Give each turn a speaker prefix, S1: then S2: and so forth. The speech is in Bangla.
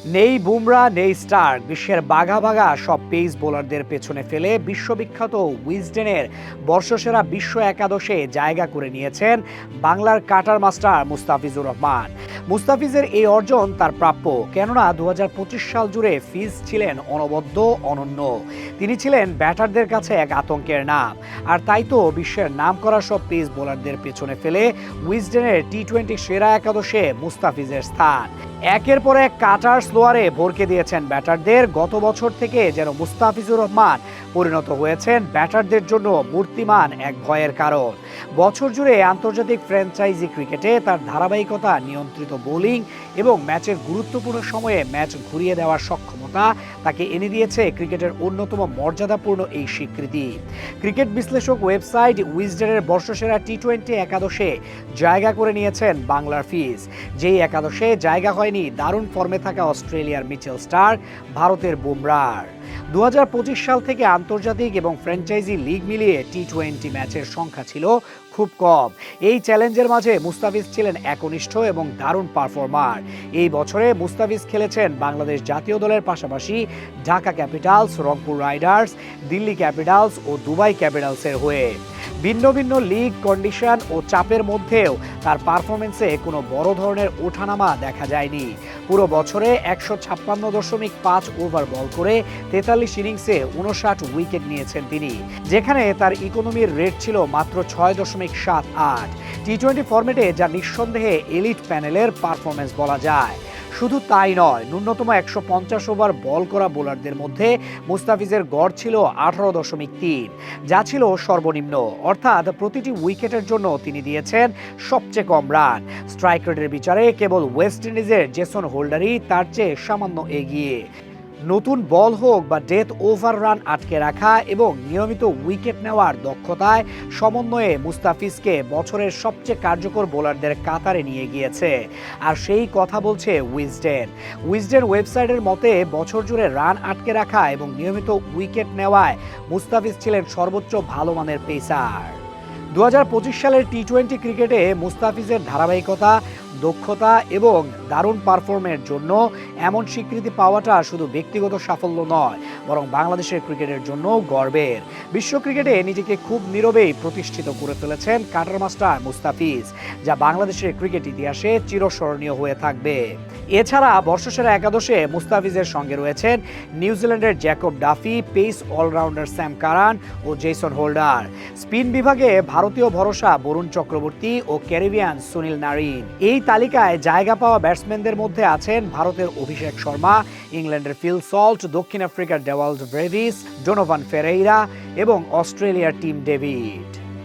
S1: নেই বুমরা, নেই স্টার্ক, বিশ্বের বাঘা বাঘা সব পেস বোলারদের পেছনে ফেলে বিশ্ববিখ্যাত উইজডেনের বর্ষসেরা বিশ্ব একাদশে জায়গা করে নিয়েছেন বাংলার কাটার মাস্টার মুস্তাফিজুর রহমান। মুস্তাফিজের এই অর্জন তার প্রাপ্য, কেননা ২০২৫ সাল জুড়ে ফিজ ছিলেন অনবদ্য, অনন্য। তিনি ছিলেন ব্যাটারদের কাছে এক আতঙ্কের নাম, আর তাই তো বিশ্বের নামকরা সব পেস বোলারদের পেছনে ফেলে উইজডেনের টি-20 সেরা একাদশে মুস্তাফিজের স্থান। একের পর এক কাটার স্লোয়ারে ভরকে দিয়েছেন ব্যাটারদের। গত বছর থেকে যেন মুস্তাফিজুর রহমান পরিণত হয়েছেন ব্যাটারদের জন্য মূর্তিমান এক ভয়ের কারণ। বছর জুড়ে আন্তর্জাতিক ফ্র্যাঞ্চাইজি ক্রিকেটে তার ধারাবাহিকতা, নিয়ন্ত্রিত বোলিং এবং ম্যাচের গুরুত্বপূর্ণ সময়ে ম্যাচ ঘুরিয়ে দেওয়ার সক্ষমতা তাকে এনে দিয়েছে ক্রিকেটের অন্যতম মর্যাদাপূর্ণ এই স্বীকৃতি। ক্রিকেট বিশ্লেষক ওয়েবসাইট উইজডেনের বর্ষসেরা টি-20 একাদশে জায়গা করে নিয়েছেন বাংলার ফিজ। যেই একাদশে জায়গা হয়নি দারুণ ফর্মে থাকা অস্ট্রেলিয়ার মিচেল স্টার্ক, ভারতের বুমরার। ২০২৫ সাল থেকে আন্তর্জাতিক এবং ফ্র্যাঞ্চাইজি লিগ মিলিয়ে টি-20 ম্যাচের সংখ্যা ছিল খুব কম। এই চ্যালেঞ্জের মাঝে মুস্তাফিজ ছিলেন একনিষ্ঠ এবং দারুণ পারফর্মার। এই বছরে মুস্তাফিজ খেলেছেন বাংলাদেশ জাতীয় দলের পাশাপাশি Dhaka capitals, Rangpur riders, Delhi capitals ও দুবাই ক্যাপিটালসের হয়ে। ভিন্ন ভিন্ন লিগ, কন্ডিশন ও চাপের মধ্যেও তার পারফরমেন্সে কোনো বড় ধরনের ওঠানামা দেখা যায়নি। পুরো বছরে ১৫৬.৫ ওভার বল করে ৪৩ ইনিংসে ৫৯ উইকেট নিয়েছেন তিনি, যেখানে তার ইকোনমির রেট ছিল মাত্র ৬.৭৮। টি-20 ফরম্যাটে যা নিঃসন্দেহে এলিট প্যানেলের পারফরমেন্স বলা যায়। শুধু তাই নয়, ন্যূনতম ১৫০ ওভার বল করা বোলারদের মধ্যে মুস্তাফিজের গড় ছিল ১৮.৩, যা ছিল সর্বনিম্ন। অর্থাৎ প্রতিটি উইকেটের জন্য তিনি দিয়েছেন সবচেয়ে কম রান। স্ট্রাইক রেটের বিচারে কেবল ওয়েস্ট ইন্ডিজের জেসন হোল্ডারই তার চেয়ে সামান্য এগিয়ে। নতুন বল হোক বা ডেথ ওভার রান আটকে রাখা এবং নিয়মিত উইকেট নেওয়ার দক্ষতায় সমন্বয়ে মুস্তাফিজকে বছরের সবচেয়ে কার্যকর বোলারদের কাতারে নিয়ে গিয়েছে। আর সেই কথা বলছে উইজডেন ওয়েবসাইটের মতে বছর জুড়ে রান আটকে রাখা এবং নিয়মিত উইকেট নেওয়ায় মুস্তাফিজ ছিলেন সর্বোচ্চ ভালো মানের পেসার। ২০২৫ সালের টি-20 ক্রিকেটে মুস্তাফিজের ধারাবাহিকতা, দক্ষতা এবং দারুণ পারফর্মের জন্য এমন স্বীকৃতি পাওয়াটা শুধু ব্যক্তিগত সাফল্য নয়, বরং বাংলাদেশের ক্রিকেটের জন্য গর্বের। বিশ্ব ক্রিকেটে নিজেকে খুব নীরবেই প্রতিষ্ঠিত করে ফেলেছেন কাটার মাস্টার মুস্তাফিজ, যা বাংলাদেশের ক্রিকেট ইতিহাসে চিরস্মরণীয় হয়ে থাকবে। এছাড়া বর্ষসেরা একাদশে মুস্তাফিজের সঙ্গে রয়েছেন নিউজিল্যান্ডের Jacob Duffy, pace allrounder Sam Curran ও জেসন হোল্ডার। স্পিন বিভাগে ভারতীয় ভরসা বরুণ চক্রবর্তী ও ক্যারিবিয়ান সুনীল নারিন। এই তালিকায় জায়গা পাওয়া ব্যাটসম্যানদের মধ্যে আছেন ভারতের অভিষেক শর্মা, ইংল্যান্ডের ফিল সল্ট, দক্ষিণ আফ্রিকার ডেওয়াল্ড ব্রেভিস, ডোনোভান ফেরেইরা এবং অস্ট্রেলিয়ার টিম ডেভিড।